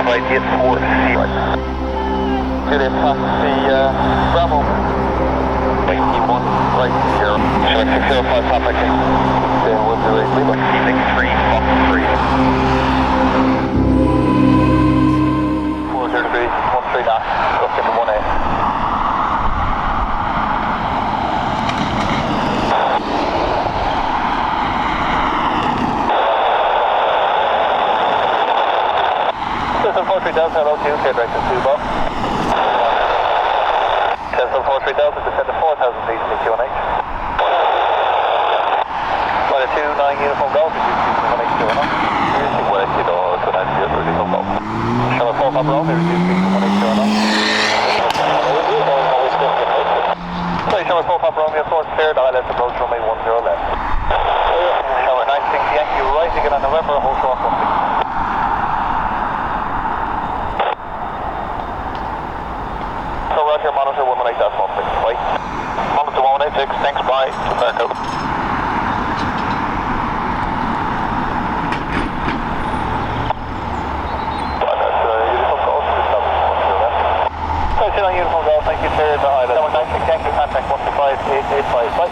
right 84, right. Good impact, the Bravo. 81, right, 0. Select 605, Papa King. Then 108, Lima. 63, Fox 3. 40 degrees, 13 knots, up into 1A. Cessna 43 Delta, hello, 2, clear direct to 2 Bob. Cessna 43 Delta, descend to 4,000 feet, CQ1H. Flight 29 Uniform Golf, is CQ1H 2 enough. CQ1H 2 enough, so that's your Uniform Golf. Shall I fall up wrong, there is CQ1H 2 enough. Sorry, shall I fall up wrong, your source cleared, ILS approach runway 10 left. Shower 96 Yankee, right again on November, hold cross 16. Roger, monitor 118.6, bye. Monitor 186, thanks, bye. Back out. Uniform Golf, Uniform Golf, thank you, clear the island. 96, thank you, contact 125-885, bye.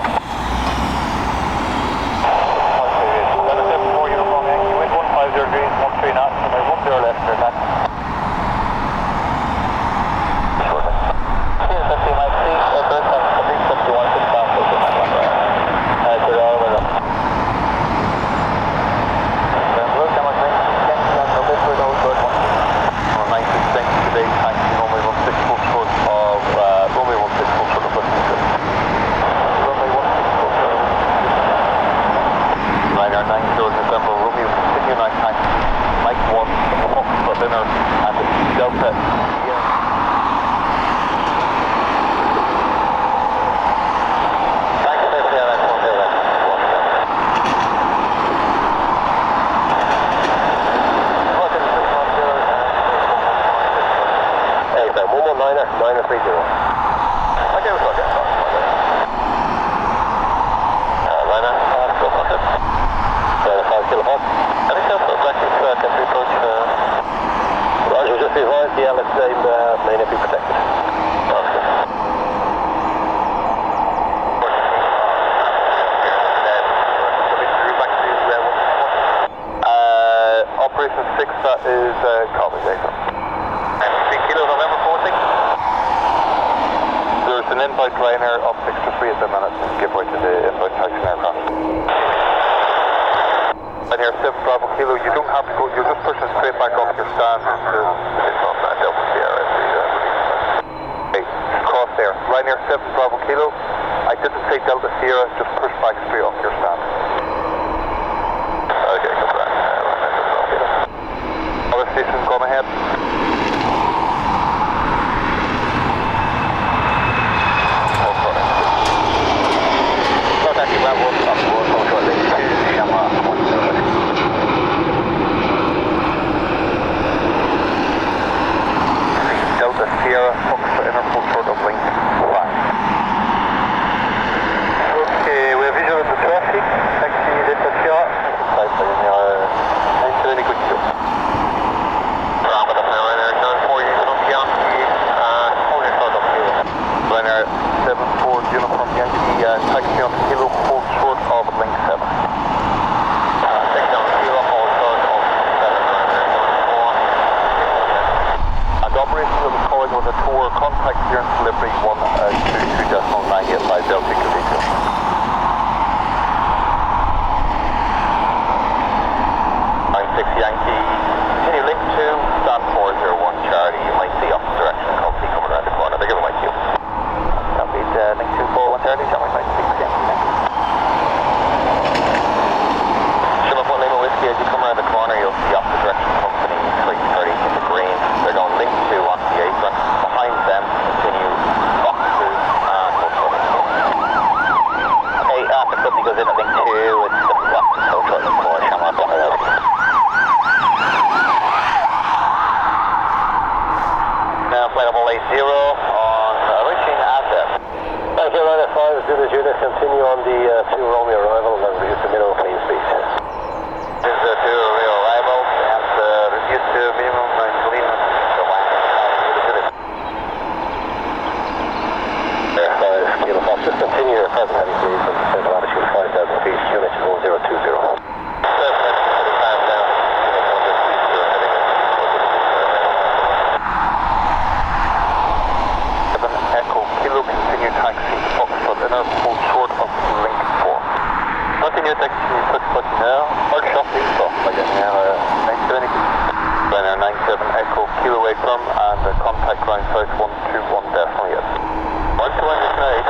174 Uniform Yankee, wind 150 degrees, 13 knots, and 10 left, clear back. Operation 6, that is copy, Jason. 3 kilos, November 40. There's an invite liner up 6 to 3 at the minute, give way to the invite taxi aircraft. And here, 7 Bravo Kilo, you don't have to go, you're just pushing straight back off your stand into it's on that Delta Sierra. Okay, cross there. Right near 7 Bravo Kilo, I didn't say Delta Sierra, just push back straight off your stand. Okay, go back. Other stations gone ahead. Contact you Bravo, up to 1, hold shortly. Shamrock, 1 Delta Sierra, Foxtrot inner full short of link 5. Okay, we have visual at the track. confirm, and contact ground south 121 definitely yes. 121 is now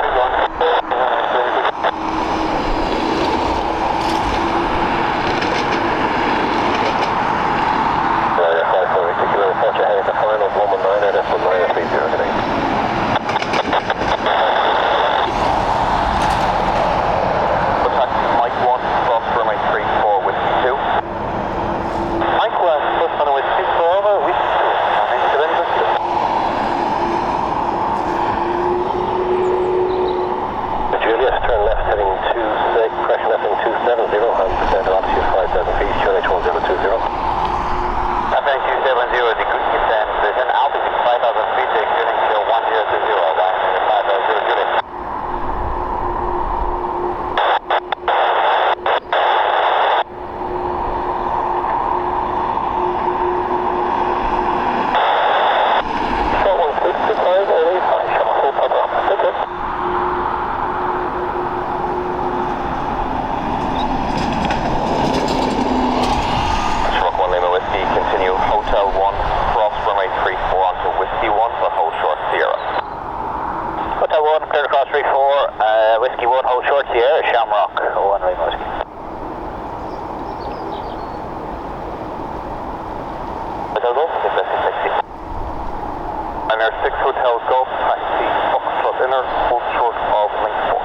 6 Hotel Golf, taxi, Foxtrot Inner, hold short of link 4.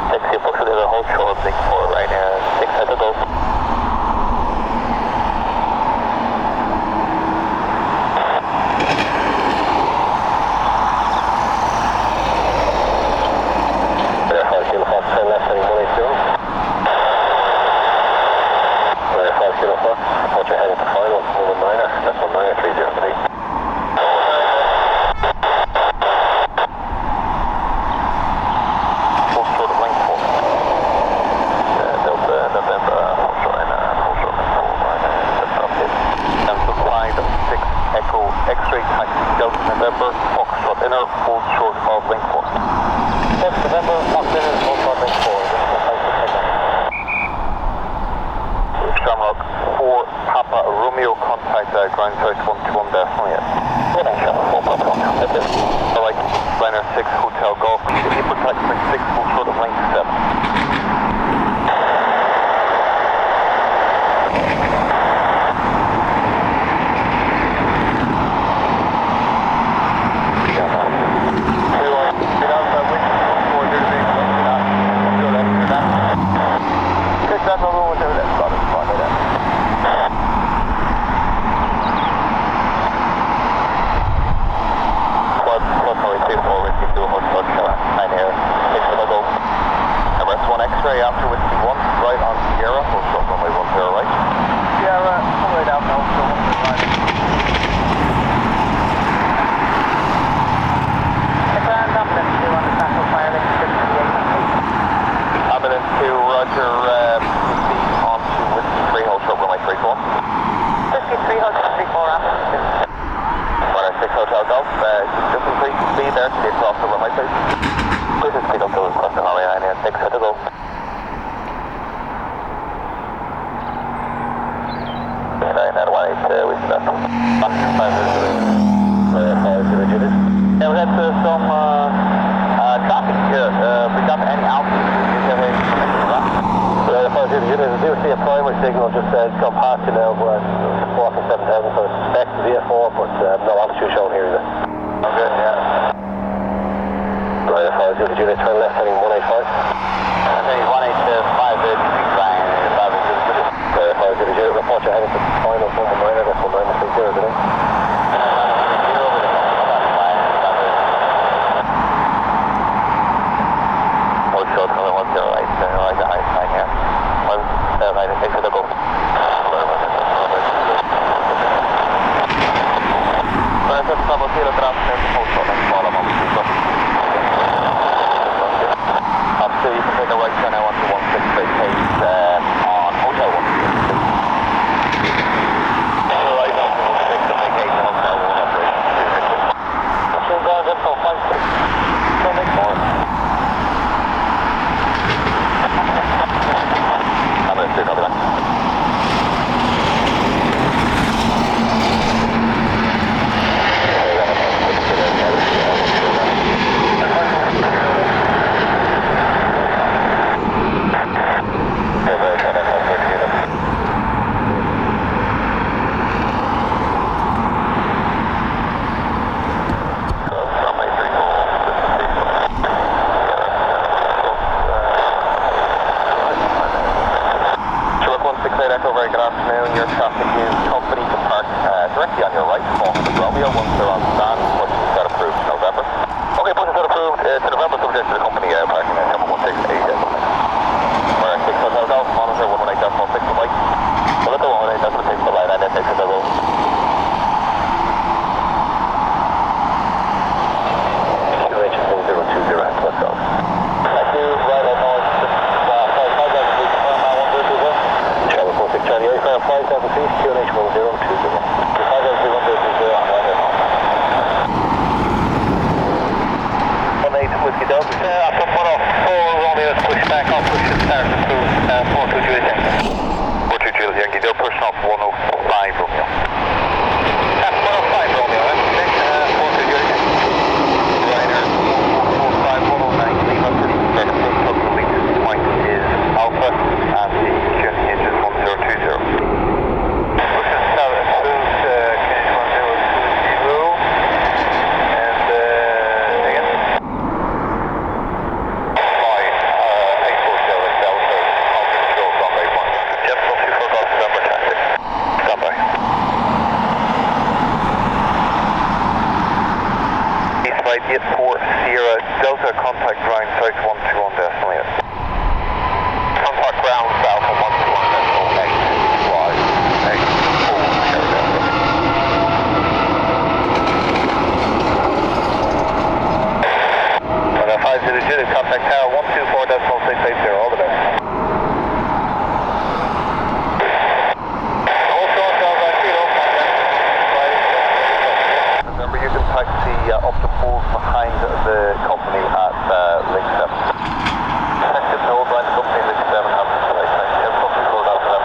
Taxi Foxtrot Inner, hold short of link 4, right now, 6 Hotel Golf. X-ray taxi Delta November, Foxtrot Inner, hold short of link 4. Delta November, Foxtrot Inner, hold short of link 4. Shamrock 4, Papa Romeo, contact ground south 121 definitely yes. That's it. Like liner 6 Hotel Golf, Keeper taxi 6, hold short of link 7. X-ray after whiskey 1, right on Sierra, hold short runway 10 right. Sierra, all the way down now, so 1 right. Ambulance 2 on the National Fire Link 58. Ambulance 2, roger, proceed on to whiskey 3, hold short runway 34. Whiskey 3, hold short 34, ambulance 2. Runner 6 Hotel Golf, just increase speed there to get across the runway 2. Please speed up to across the runway 9 and 6 Hotel Golf. Yeah, we had some traffic here. We got any altitude. I do see a primary signal just come past you now, but it's walking 7,000, so I suspect the VF4, but no altitude shown here either. Oh, good, yeah. Right, if I was the unit, turn left heading 185. I think 185 is flying. If I was the unit, report your heading to the final 119, that's 1930 today. So you can take a right turn now onto 168 on Hotel 1. to the company parking at 716 We're at 6 Hotel Golf, monitor 118.6 to Mike. We'll let the 118.6 to line and then take to the road. QH 1020 at West Golf. Thank you, right on north. 5,000 feet, Paramount 1020. Travel 4620, aircraft 5,000 feet, QH 1020. 5,000 feet, 1020 on right on north. Whiskey Delta. After 104 Romeo is pushed back off, push it start to 42 Juliet Yankee. 42 Juliet Yankee, they're pushing off 105 Romeo. After 105 Romeo, right? 42 Juliet Yankee. Ryder 145, 109, Lima, start to total lead point is Alpha, and the journey hinge is 1020. Pushing start to Cage 1020. Flight 84 Sierra Delta, contact ground south 121 decimal 8. Contact ground south 121 decimal 8. Flight 84 Sierra Delta. On a 50 Juliet, contact tower 124 decimal 680, all the best. Remember, you can taxi up the poles behind the company at Link 7. Taxi the old line, the company Link 7 has the flight. Company code out 7.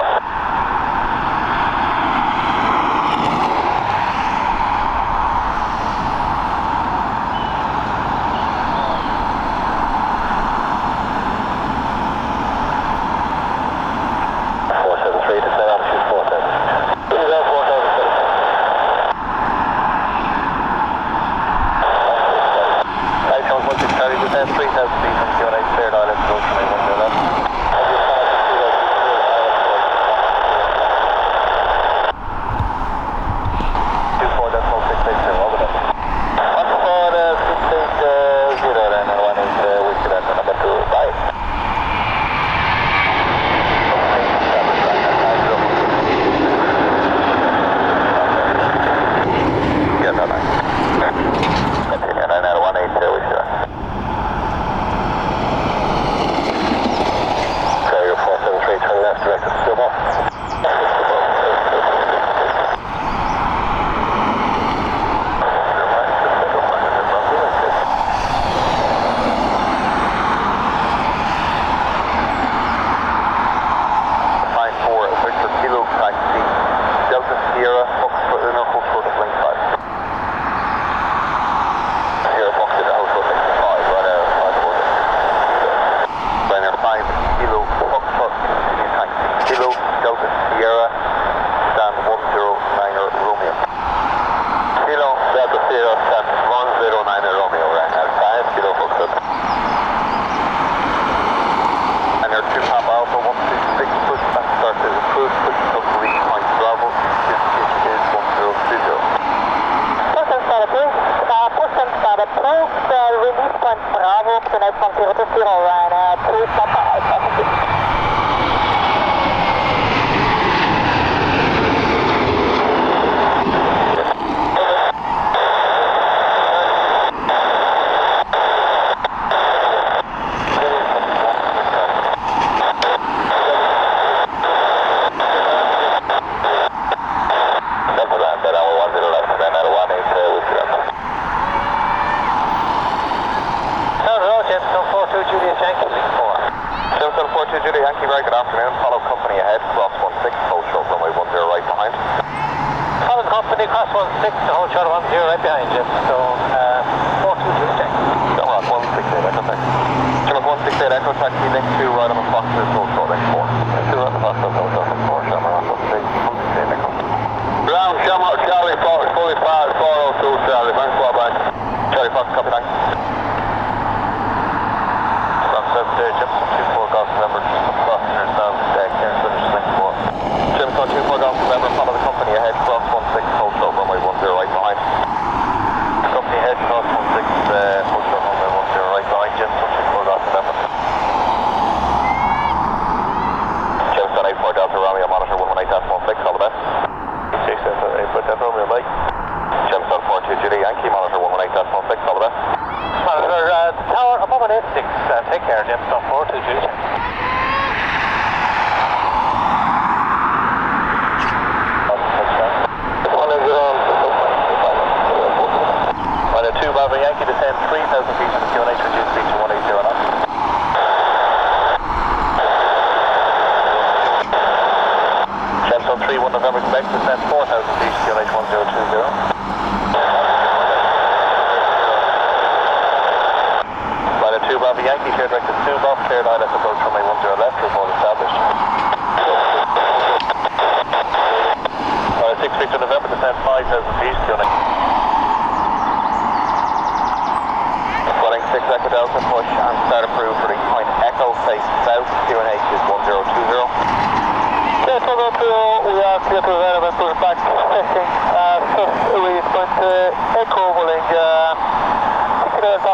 Release point Bravo, tonight from 0 to 0, Ryan, 2 Papa, Juliet Yankee, very good afternoon. Follow company ahead, cross 16, hold short runway 10 right behind. Follow company, cross 16, hold short 10 right behind you. So, 42 Juliet Yankee. So, 168 Echo Taxi. Jim 168 Echo Taxi, link 2 right on the Foxes, hold short link 4. 2 right on the Foxes, hold short link 4, Shamrock 168 Echo. Ground, Shamrock Charlie, 45, 402 Charlie, thanks for back. Charlie Fox, copy, thanks. Jim 24 Golf November, Foster Sound, Karen Switch, link 4. Jim 24 Golf November, follow the company ahead, cross 16, hold short, runway 10 right behind. Company ahead, cross 16, hold short, runway 10 right behind, Jim feet, Swelling 6 Echo Delta, push and start approved for the point Echo, face south, QNH is 1020. Yeah, 1020, we are clear to the relevant push back testing. We point Echo holding 6 Delta.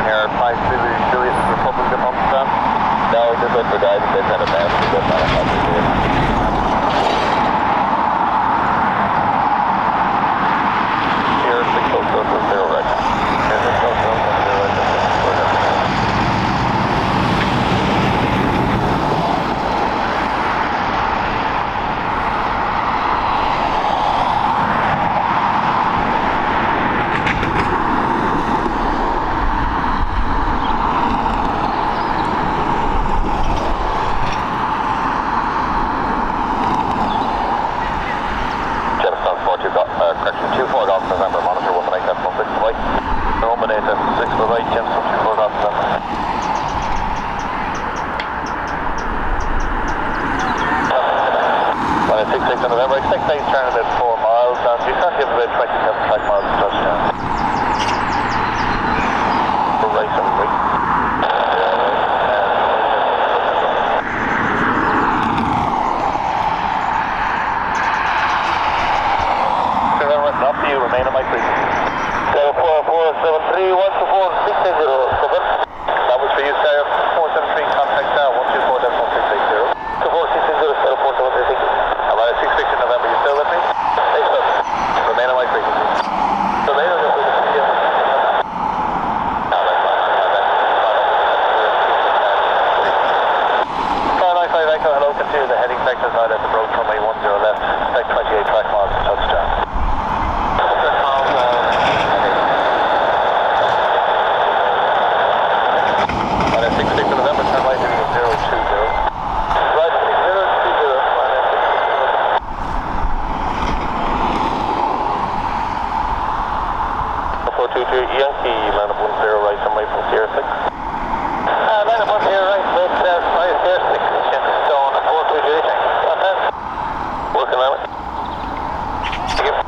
Here, 5 Juliet, Republic of Amsterdam. No, just wait for guys, they send it down, we get that up here. Here, 6 Delta, 0 right now. Here's 6 Delta, 0 right now. Correction, 24 Golf November, monitor 118 decimal 6 right. Roman 8 decimal 6 for right, Jim, 24 Golf November. Well, 66 on November, expect things turn about 4 miles, and you start to have about 27 track miles to touchdown. For right and right. Up to you, remain on my frequency. 04473 124 680, cover. That was for you, Skyr. 473, contact now, 124 decimal 680. 24 680, 04736. About 66 in November, you still with me? Excellent. Remain on my frequency. Remain on your frequency, yeah. Echo, hello, continue the heading vectors out at the road runway 10 left, expect 28 track miles to touchdown. On at 66 in November, turn right into 020. Right, 6020. 422 Yankee, line up 10 right, runway from Sierra 6. Line up 10 right, wait, Sierra 6, Stone, 422, working on it. Thank you.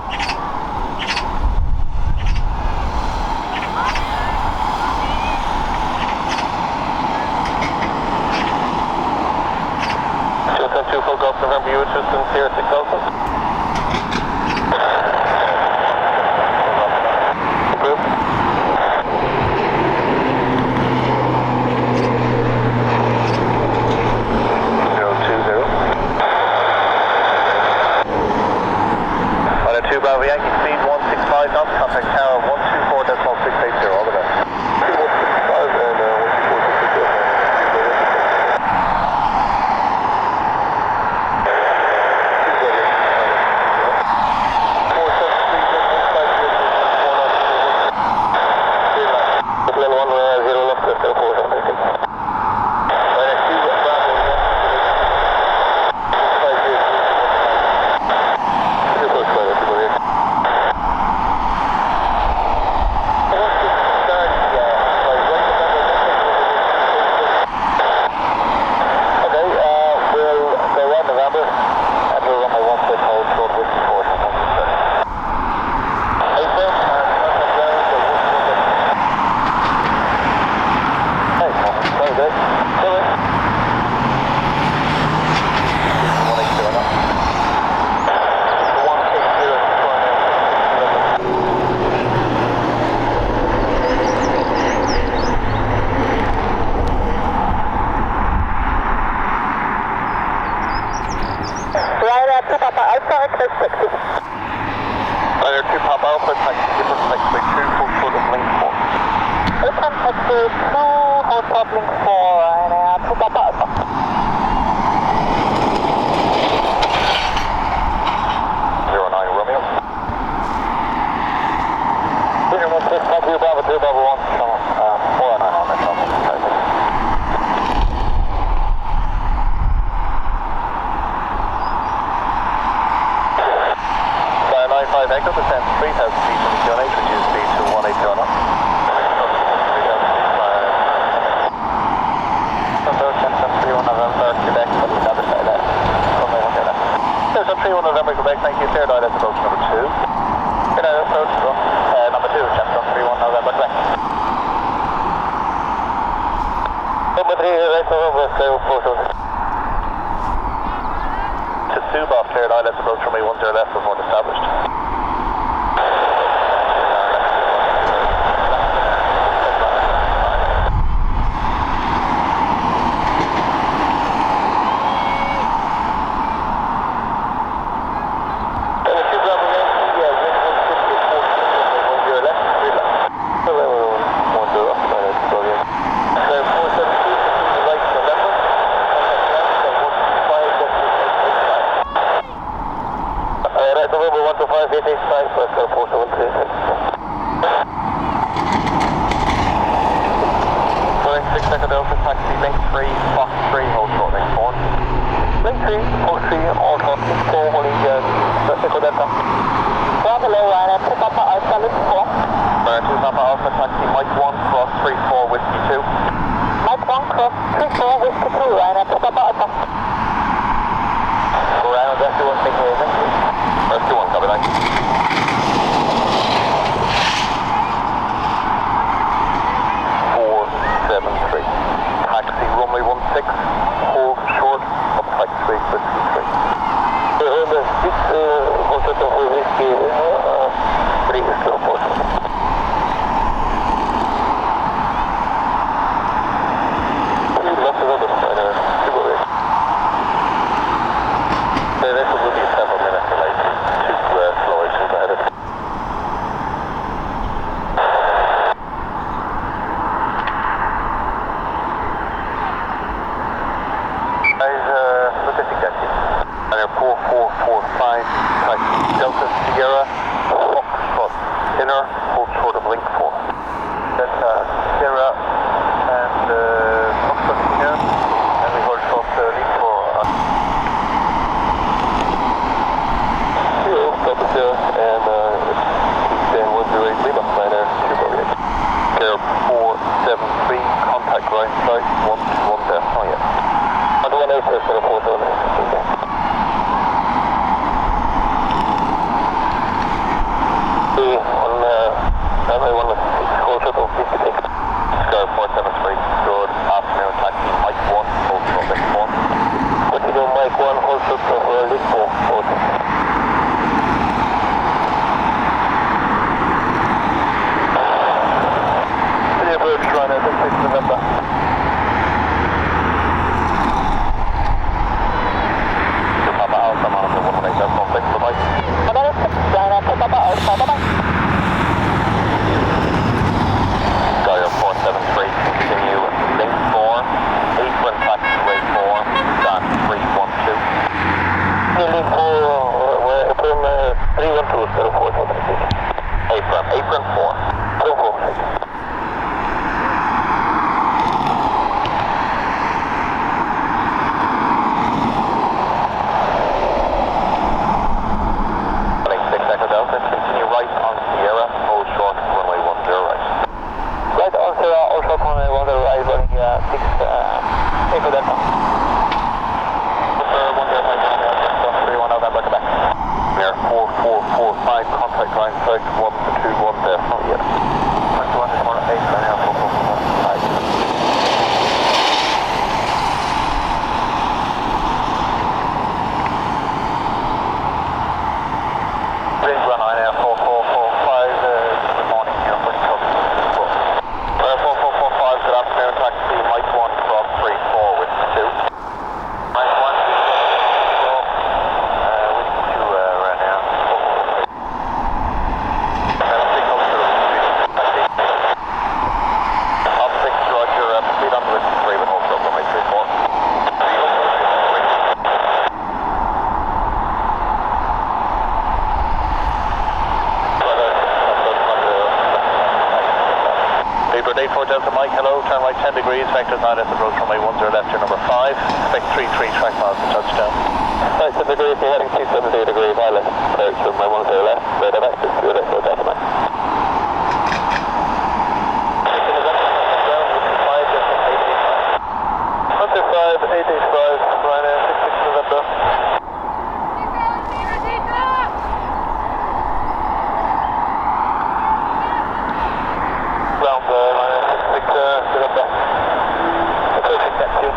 Two full Golf November, you interested in Sierra 6 Alpha? Group. 2 Bravo Yankee, speed 165 knots, contact tower 124 decimal 680, all the best. 165 and 5 Echo, descend 3,000 feet from the QNH, reduce speed to 180 knots. To Suboff, cleared ILS approach runway 10 left, report established. Taxi link 3, Fox 3, hold short link 4. Link 3, Fox 3, all short link 4, holding Echo Delta. Bravo low, Ryanair, 2 Papa Alpha, link 4. 2 Papa Alpha, taxi Mike 1, cross 34, whiskey 2. Mike 1, cross 34, whiskey 2, Ryanair, 2 Papa Alpha. Ryanair, that's 2 1, take away, thank you. That's 2 1, copy, thank you. 473. Taxi runway 16, hold short, up taxi whiskey 3. The 6, also to hold whiskey 3 is still possible. Lots of others, Ryanair, super rich. This will be several minutes delayed, 2 slow issues ahead of you. And 4445, taxi Delta Sierra, Foxtrot, inner, hold short of link 4. Delta Sierra and Foxtrot inner, and we hold short link 4. Delta Sierra and then 108 Lima, Ryanair, super rich. Clear 473, contact right side, 121 there. Oh yeah. On the 1 for the 4 Scar 473, good afternoon, taxi Mike 1, hold short link 4. What you do, Mike 1, hold short for link 4, okay. Clear approach, Ryanair, 6 November. Papa Alpha, monitor 118, that's not fixed, bye-bye. Ryanair, Papa Alpha, bye-bye. Scar 473, continue link 4, apron taxiway 4, stand 312. Link 4, apron 312, instead of 4, Apron 4. Apron 4, thank you. Continue right on Sierra, hold short, runway 10 right. Right on Sierra, all short runway 10 right, running 6, Echo Delta. 31 November, Quebec. Air 4445, contact line side 121 there, not yet. 21 is 1 8, Ryanair 4445. Ryanair 4445, good morning, you're pretty close. 4445, good afternoon, taxi Mike 1, cross 34 with 2. Mike 1, with 2 Ryanair 4445. Signal to taxi. Up 6, roger, proceed on with 3 with hold short, runway 34. Libra 84 Delta Mike, hello, turn right 10 degrees, vectors ILS approach runway 10 left, your number 5, expect 33 track miles to touchdown. Right, 10 degrees, you're heading 270 degrees, ILS, approach runway 10 left, radar vectors, 2 left, Delta Mike. Ryanair 66 November. Ground Ryanair 66 November. Approaching taxi.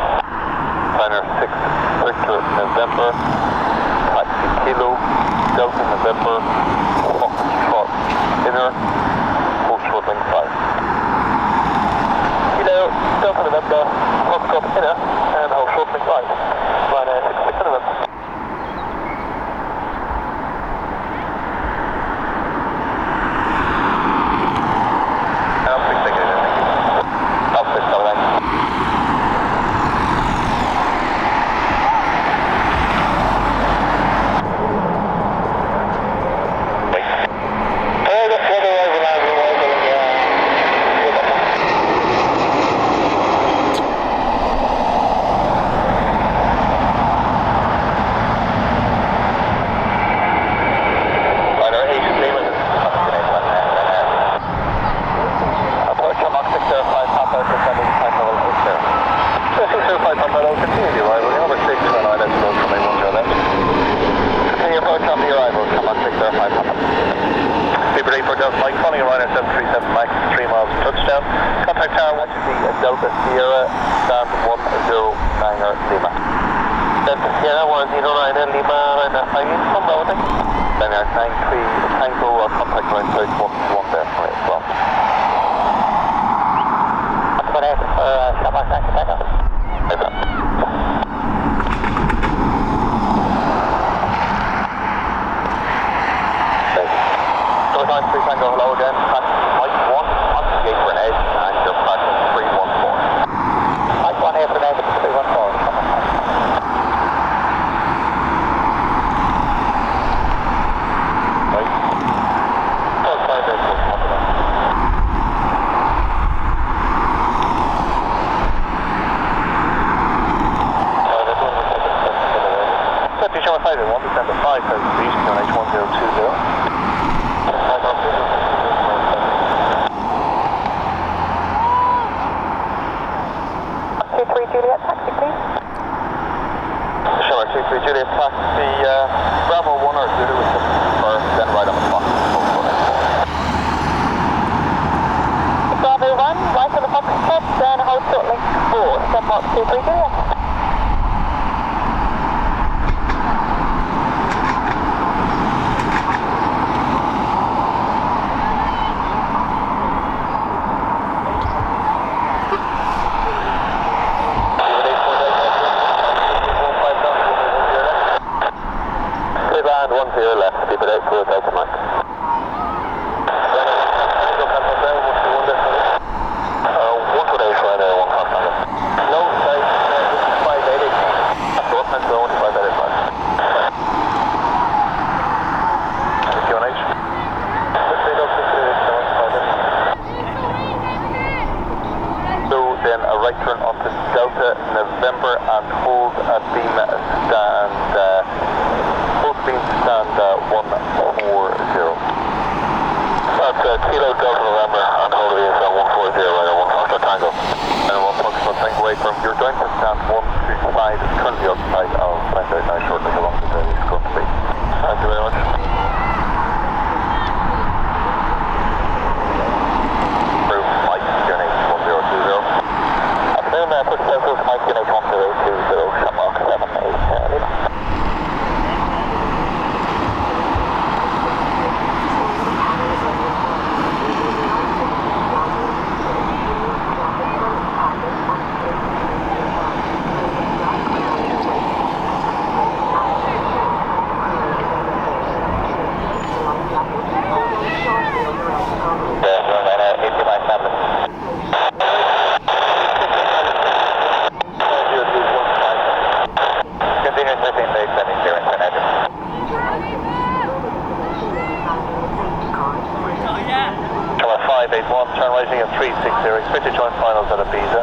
Juliet, pass the Bravo 1 or Zulu with them first, then right on the clock. Bravo 1, right on the box step, then hold short link 4, step up 2, 3, Juliet. November and hold at beam stand, hold beam stand 140. That's Kilo Delta November and hold beam stand 140 right on 1 Foxtrot Tango. And 1 Foxtrot Tango away from your down to stand 125 is currently outside of Runway now shortly along the scrum speed. Thank you very much. Put Central to Mike Unit 1020, Shamrock 78. Turn rising at 360, expected joint finals at Ibiza.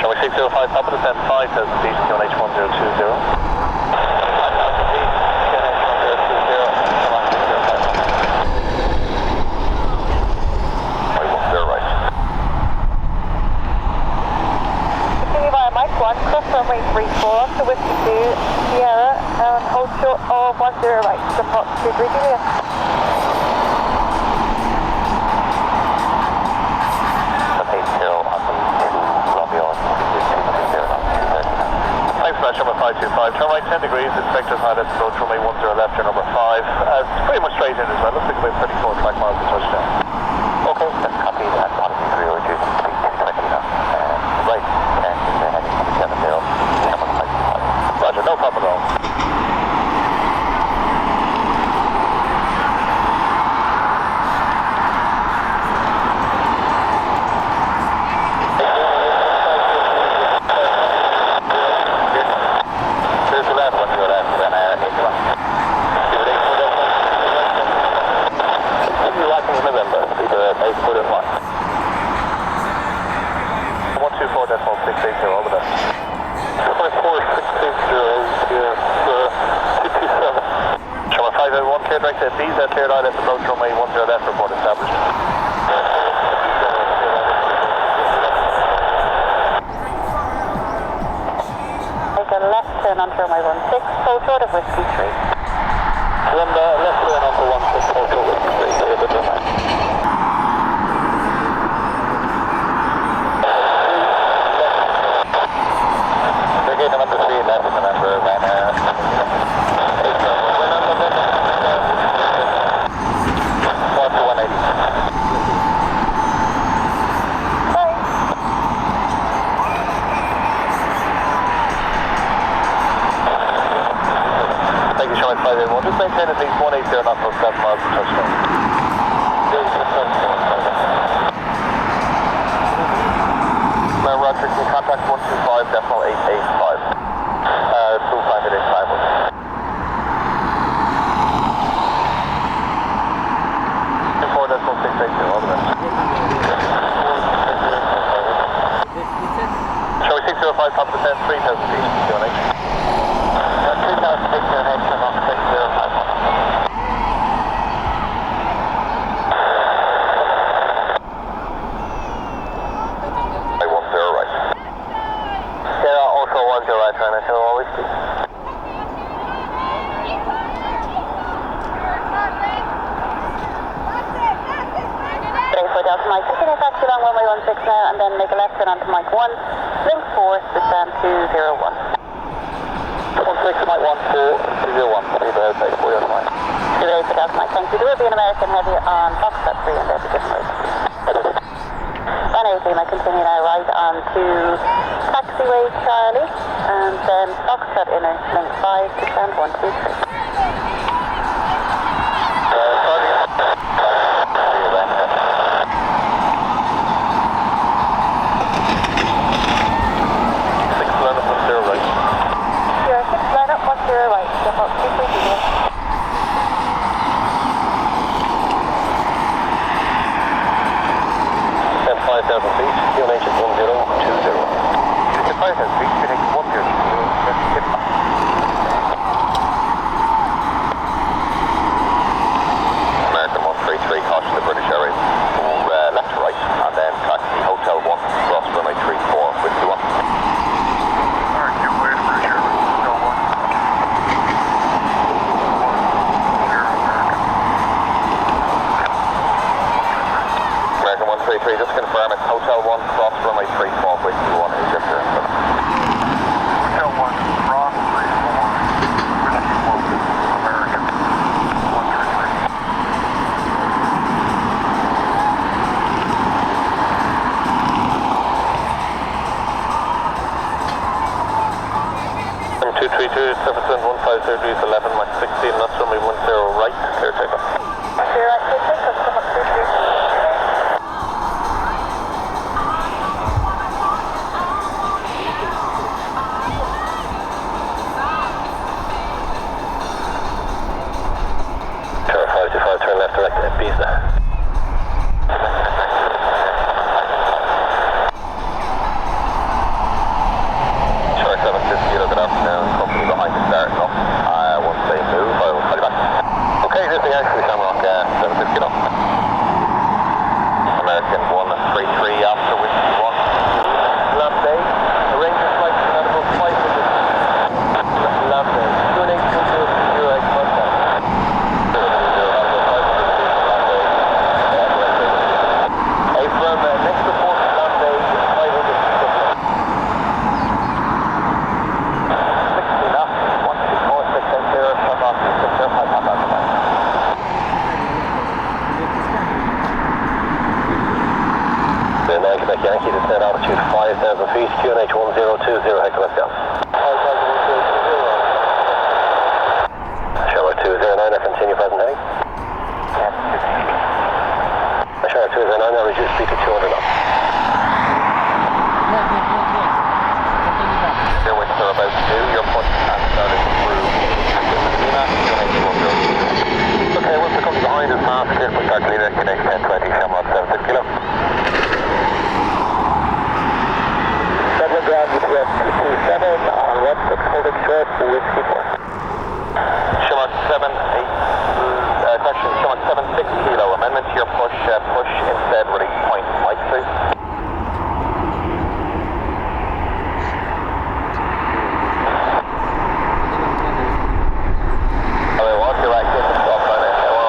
Shall we 605, top of the 10, 5000 feet, QNH 1020. Mike 1, cross runway 34 to Whiskey 2, Sierra, and hold short of 10 right, jump up 23 Julia. Thanks for that, number 525. Turn right 10 degrees, inspector's had it, approach runway 10 left, your number 5. It's pretty much straight in as well, looks like about 34 track miles to touchdown. Okay, that's copied at 103 or 220 now. Right, and heading to 70, number 525. Roger, no problem at all. Cleared right to Ibiza, cleared out at approach runway 10 left, report established. Take a left turn onto runway 16, hold short of Whiskey 3. Then left turn onto 16, hold short of Whiskey 3, clear the runway. They're getting up to 3 left, remember, just maintain at least 180 not for 7 miles to touchdown. Now Roger, can you contact 125, decimal 885. Full time it in time. 24 decimal 682, all the best. Shall we 605 top of the 10, 3000 feet, QNH? 3000 feet, QNH, and on 605. China, Kilo Whiskey. Delta Mike, continue taxi along runway 16 now, and then make a left turn onto Mike 1, link 4, descend 201. 16 Mike 1, 201, leave the outside for Delta Mike. Good day for Delta Mike, thank you. There will be an American Heavy on Foxtrot 3 and there's a different route. On 18, I continue now right on to taxiway Charlie, and then Foxtrot inner, link 5, descend 123. Just confirm it's Hotel 1, cross runway 34, with 21 is your turn. Hotel 1, cross 34, American 133. 232, 77150 11, Mach 16, that's runway 10 right, clear takeoff. Clear right, clear takeoff, Mach 33. Turn left direct at Pisa. Sure, 750, look it up now. Company behind the start up. Once they move, I will call you back. Okay, here's the actually Shamrock 750 up. American 133 after Whiskey 1. Lambday. Arrange your flight to Medical 500. Lambday. 282 contact. Yankee descend altitude 5,000 feet, QNH 1020, head west down. Shamrock 209, continue present heading. Shamrock 209, now reduce speed to 200 knots. Your winds are about 2, your point and starting through Okay, once the company behind is half clear for start cleaner, QNH 1020, Shamrock 76 kilo. Ground with West 227 on 16 holding short Whiskey 4. Shamrock 78, correction, Shamrock 76 kilo, amendment to your push, push instead release point, Mike 2. I want you right here to stop right now,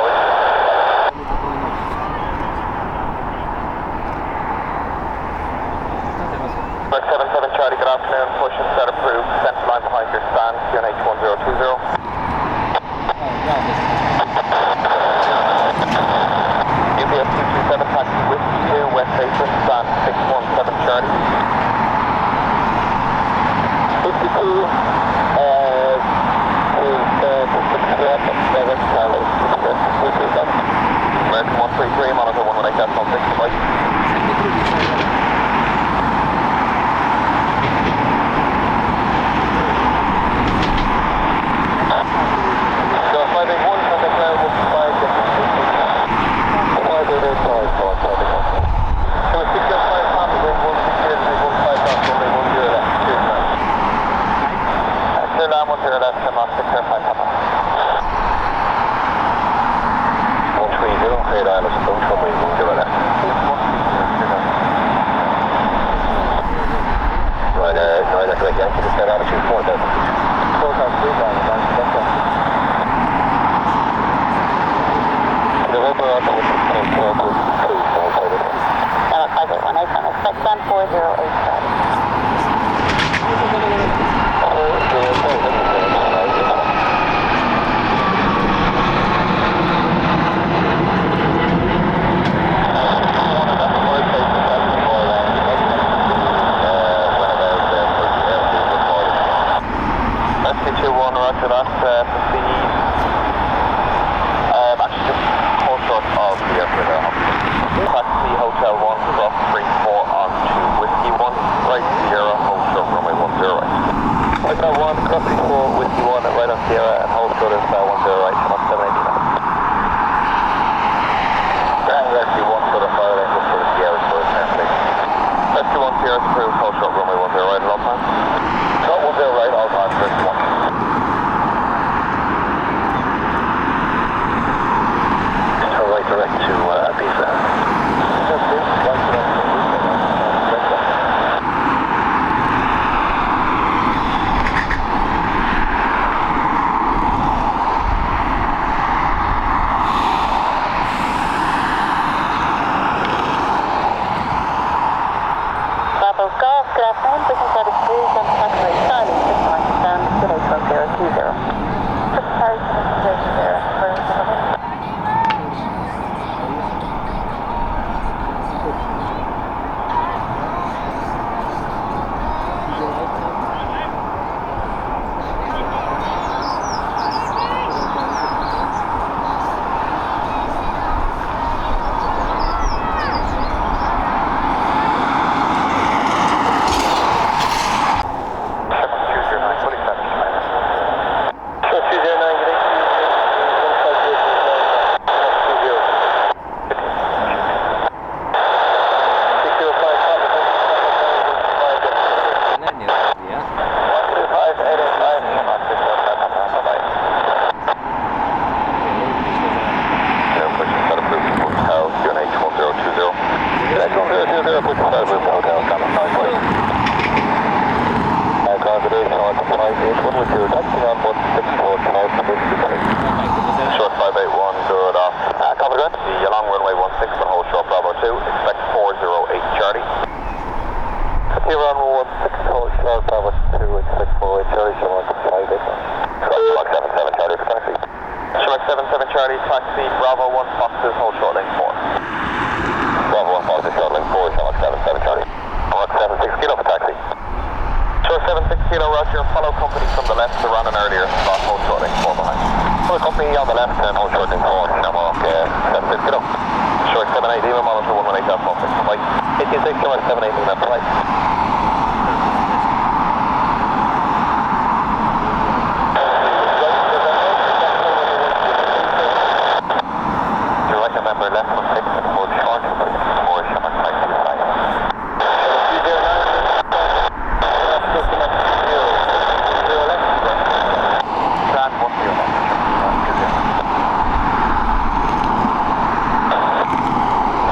hold short, runway 10 right at all times. Short 10 right, all times, 31. Turn right direct to Ibiza. Bravo Golf, good afternoon. Business service cruise on taxiway Charlie, 6 down, destination 1020. Sorry, 0. Short 581, good off. Copy that. The long runway 16 on hold short Bravo 2, expect 408 Charlie. Here runway 16 hold short Bravo 2, expect 408 Charlie, so 158. Shark 77 Charlie for taxi. Shark 77 Charlie, taxi, Bravo 1 Foxes, hold short lane 4. Bravo 1 Foxes, short lane 4, Shark 77 Charlie. Shark 76 kilo for taxi. Shark 76 kilo, roger, follow company from the left to run an earlier spot, hold short lane 4 behind. Follow company on the left and hold short lane 4, Shamrock 76 kilo. Shark 78, even monitor 118 Delta 16 right. 86 kilo, 78 left right. Remember left 16 and hold short for Shamrock 95.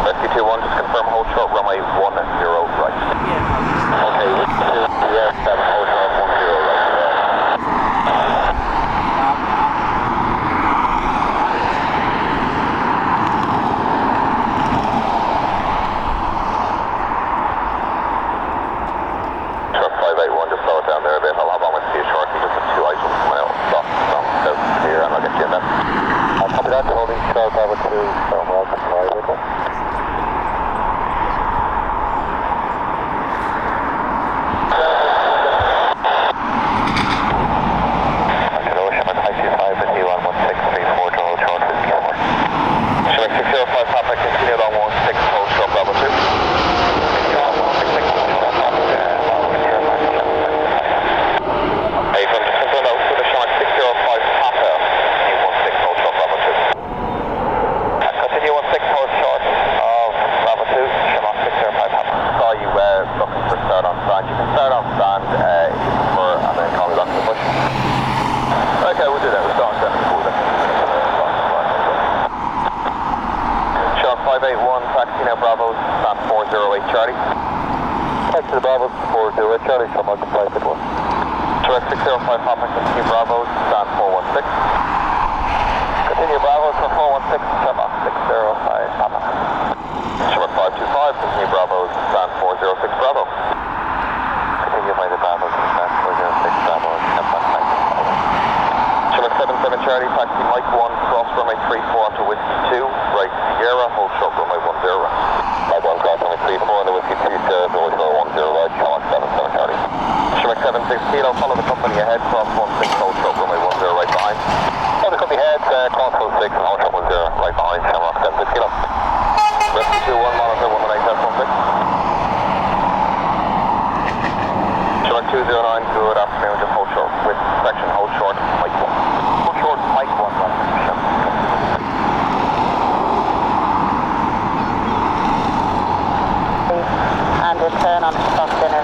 Rescue 21, just confirm hold short runway 10 right. Okay, yeah, 7 hold short 10 right. Truck 581, just slow it down there a bit. I'll have on with you shortly. Just have 2 items from my own stop from south here, and I'll get you in there. I'll copy that, holding short Bravo 2, so welcome to my vehicle. Shark 605 Papa, continue along 16, hold short Bravo 2. Hey, from just confirm out to the Shark 605 Papa, continue 16, hold short Bravo 2. Continue 16, hold short of Bravo 2, Shark 605 Papa. Saw you looking for start on stand. You can start on stand if you prefer, and then call me back to the bush. Okay, we'll do that. We'll start on stand before then. Shark 581, taxi now Bravo, stand 408 Charlie. Taxi to Bravo 408 Charlie, so multiply it 1. Shark 605 Papa, continue Bravo, stand 416. Continue Bravo to 416, Shamrock 605 Papa. Shamrock 525, continue Bravo, stand 406 Bravo. Continue by the Bravo, stand 406 Bravo, Shamrock 525. Shamrock 77 Charlie, taxi Mike 1, cross runway 34 onto Whiskey 2, right Sierra, hold short runway 10 right. Mike 1, cross runway 34 onto Whiskey 2, Sierra, hold short 10 right, Shamrock 77 Charlie. Shamrock 76 kilo, follow the company ahead, cross 16, hold short runway 10 right behind. Follow the company ahead, cross 16, hold short 10 right behind, Shamrock 76 kilo. Rescue 21, monitor 118 Delta 16. Shamrock 209, good afternoon, just hold short with section, hold short, Mike 1. Hold short, Mike 1, right. And return on the stop dinner.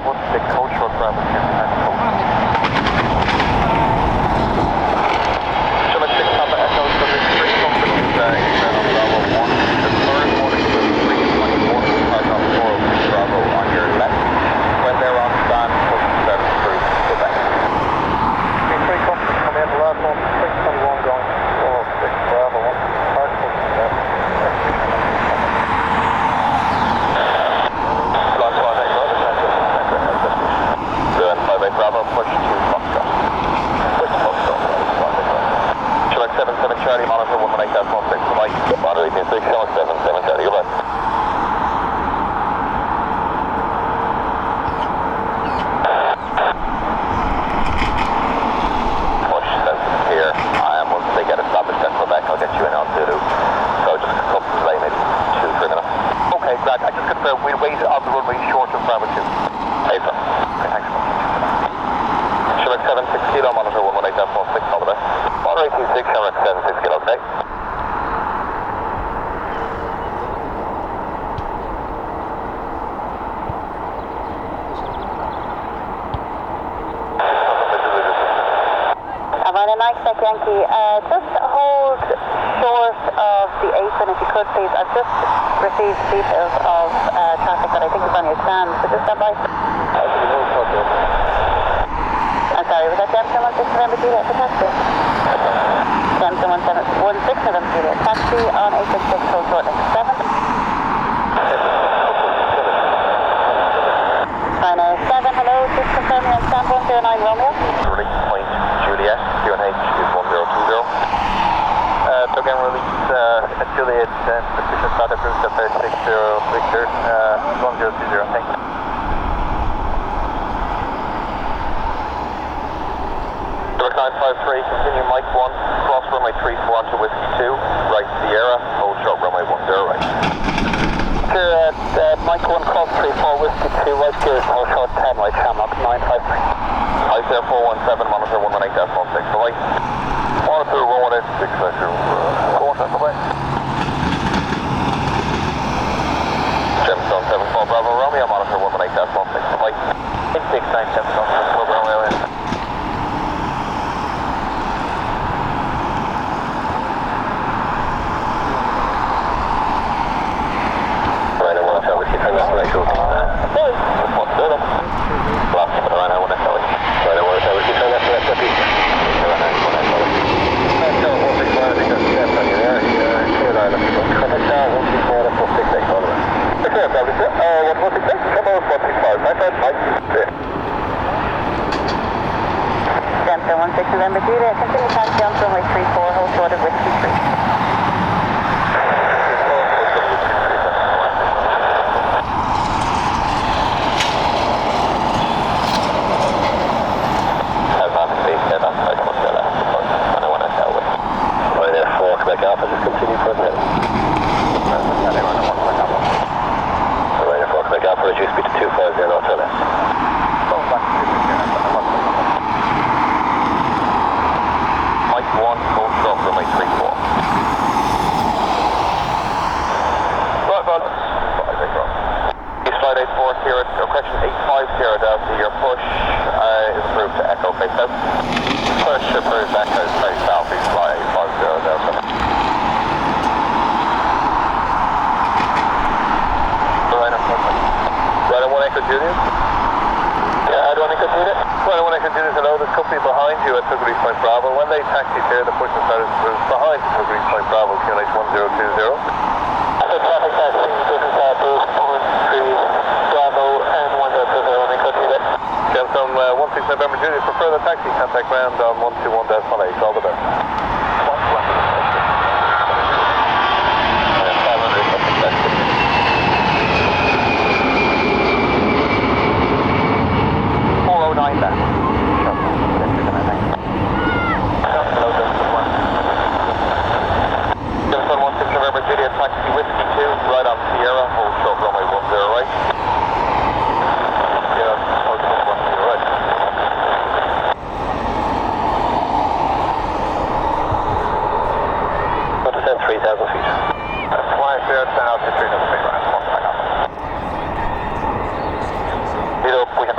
116, hold short Bravo 2, behind the coach. Summit 6 Papa Echo, Summit 3 company, inbound on Bravo 1. The third morning will be 3:24, park on 406 Bravo on your left. When they're on stand, push 7 through Quebec. Okay, 3 company, come in, the last one, 621 going 406 Bravo 1, park push 7. Bravo, push to Foxtrot. Push to Foxtrot. Select 77 Charlie, monitor 118.16, goodbye. Monitor 86, select 77 Charlie, goodbye. Push says here, once they get established at Quebec, I'll get you in on Zulu. So just come play maybe 2-3 minutes. Okay, Grant, I just confirm we'll wait on the runway short of Bravo 2. April. Okay, thanks so much. 76 kilo, monitor 118.16, all the best. Monitor 86, 76 kilo, okay. I'm on a nice deck, Yankee. Just hold short of the apron if you could, please. I've just received details of traffic that I think is on your stand, so just stand by. I'm sorry, was that Jameson 16 November Juliet for taxi? Jameson 16 November Juliet, taxi on 866, hold short next 7. China 7, hello, just confirming on stand 109 Romeo. Release point Juliet, QNH is 1020. Again, release Juliet, position start approved at 60 Victor, 1020, thank you. Direct 953, continue Mike 1, cross runway 34 onto Whiskey 2, right Sierra, hold short runway 10 right. Sierra, Mike 1, cross 34, Whiskey 2, right Sierra, hold short 10 right, Shamrock 953. Ice Air 417, monitor 118.16, right. Monitor 118.6, go on, bye-bye. Gemstone 74 Bravo Romeo, monitor 118.16, bye-bye. 697 Gemstone 74 Romeo, Jameson 16 November Juliet, continue taxi on runway 34, hold short of Whiskey 3. Quebec Alpha, just continue for a minute. Ryder 4 Quebec Alpha, reduce speed to 250 to left. Mike 1, hold short runway 34. Right, bud. East flight 84 Sierra, correction 85 Sierra Delta, your push is approved to Echo face south. Push approved Echo face south, east flight 85 Delta. Right, I want to Juliet. Yeah, I don't want to Juliet. Right, I want to Juliet. Hello, there's company behind you at Tuggery Point Bravo. When they taxied here, the push and started behind Tuggery Point Bravo, QNH 1020. Traffic taxi, this is Bruce, 3 Bravo, and 1020, and Juliet. Gemstone 16 November Juliet. For further taxi, contact ground on 121.18. All the best. 409 back. Gemstone 16 November Juliet, taxi Whiskey 2, right on Sierra, hold short runway 10 right. Yeah, hold short 10 right. 3,000 feet. Fly 0, 10 out to 3,000 feet, right. We have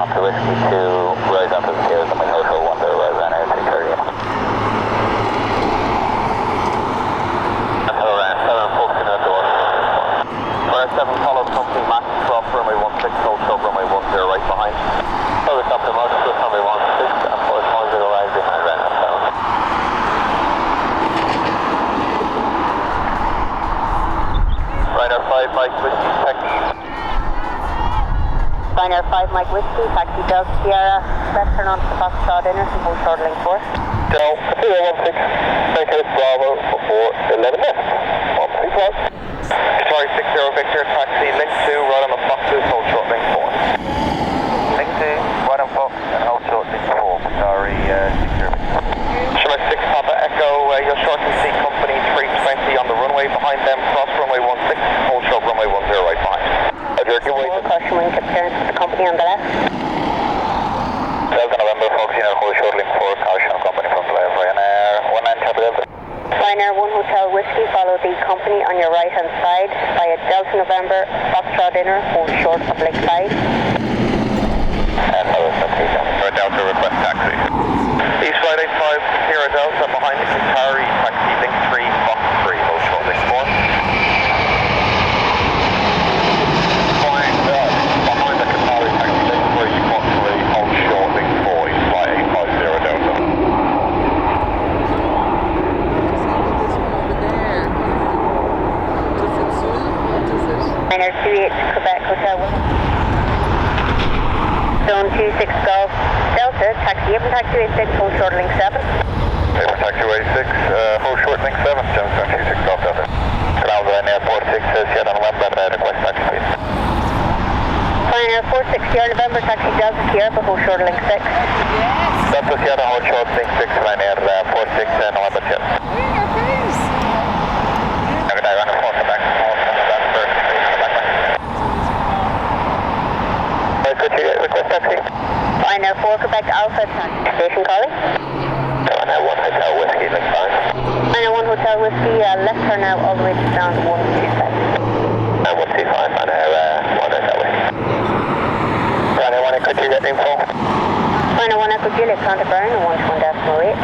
Oscar Whiskey 2, rise up to the stairs, and we hotel 1 there, rise on air 630. Until around 7, folks in that door. Fire 7 follows company Max, drop runway 16, hold short runway 10 right behind. Further stop to Motor, just runway 16, and forward 10 rise behind round up 7. Ryanair 5 Mike Whiskey, taxi. Ryanair 5 Mike Whiskey, taxi Delta Sierra, left turn onto the Foxtrot inner and hold short link 4. Del 016, make it Bravo for 11 left. 1 plus. Sorry, 60 Victor, taxi link 2, right on the Foxes, hold short link 4. Link 2, right on Fox, and hold short link 4. Sorry, 60 Victor. Shall I 6 Papa Echo, you're short to see company 320 on the runway behind them, cross runway 16, hold short runway 10 right behind. Give way to Caution wing appearance of the company on the left. Delta November, Fox, hold short link 4, caution company from the left, Ryanair 19 Papa Delta. Ryanair 1 Hotel Whiskey, follow the company on your right hand side via Delta November, Foxtrot inner, hold short of link 5. And follow taxi. Delta request taxi. East Friday 5, Sierra Delta behind the Qatari, taxi link 3, Fox 3, hold short link 4. Behind the Qatari taxi link 3, Fox 3, hold short link 4, East Friday 5, Sierra Delta. Ryanair 28 Quebec Hotel 1. Zone 26 Golf Delta, taxi April taxiway 6, hold short link 7. April taxiway 6, hold short link 7, James 26 Golf Delta. Ground Ryanair 46, Sierra November, request taxi please. Ryanair 46 Sierra November, taxi Delta Sierra, hold short link 6. Delta Sierra, hold short link 6, Ryanair 46 November Sierra. Okay, Ryanair 4, come back. Could you request taxi? Ryanair 4 Quebec Alpha, taxi station calling. Ryanair 1 Hotel Whiskey, link 5. Ryanair 1 Hotel Whiskey, left turn now all the way to down 125. 125, Ryanair 1 Hotel Whiskey. Ryanair 1, could you get info? Ryanair 1 Echo Juliet, contact Brian, 121.08.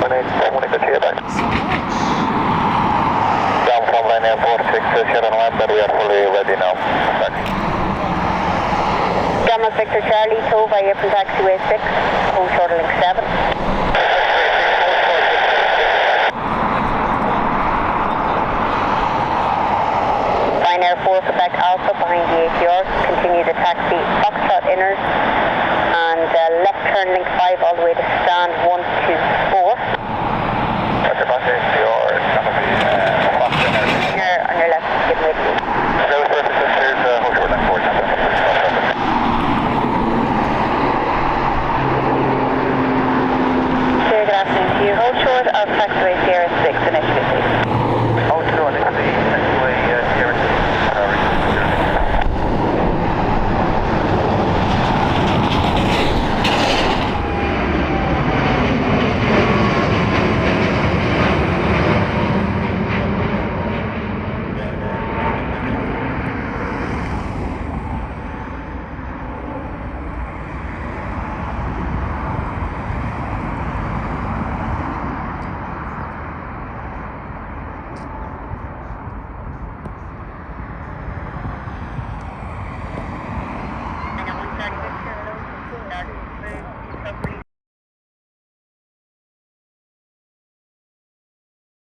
181, could you get back? Down from Ryanair 46, Sierra November, we are fully ready now. Taxi. Gamma Victor Charlie, tow by April taxiway 6, hold short link 7. Ryanair 4 Quebec Alpha behind the ATR, continue to taxi Foxtrot inners and left turn link 5 all the way to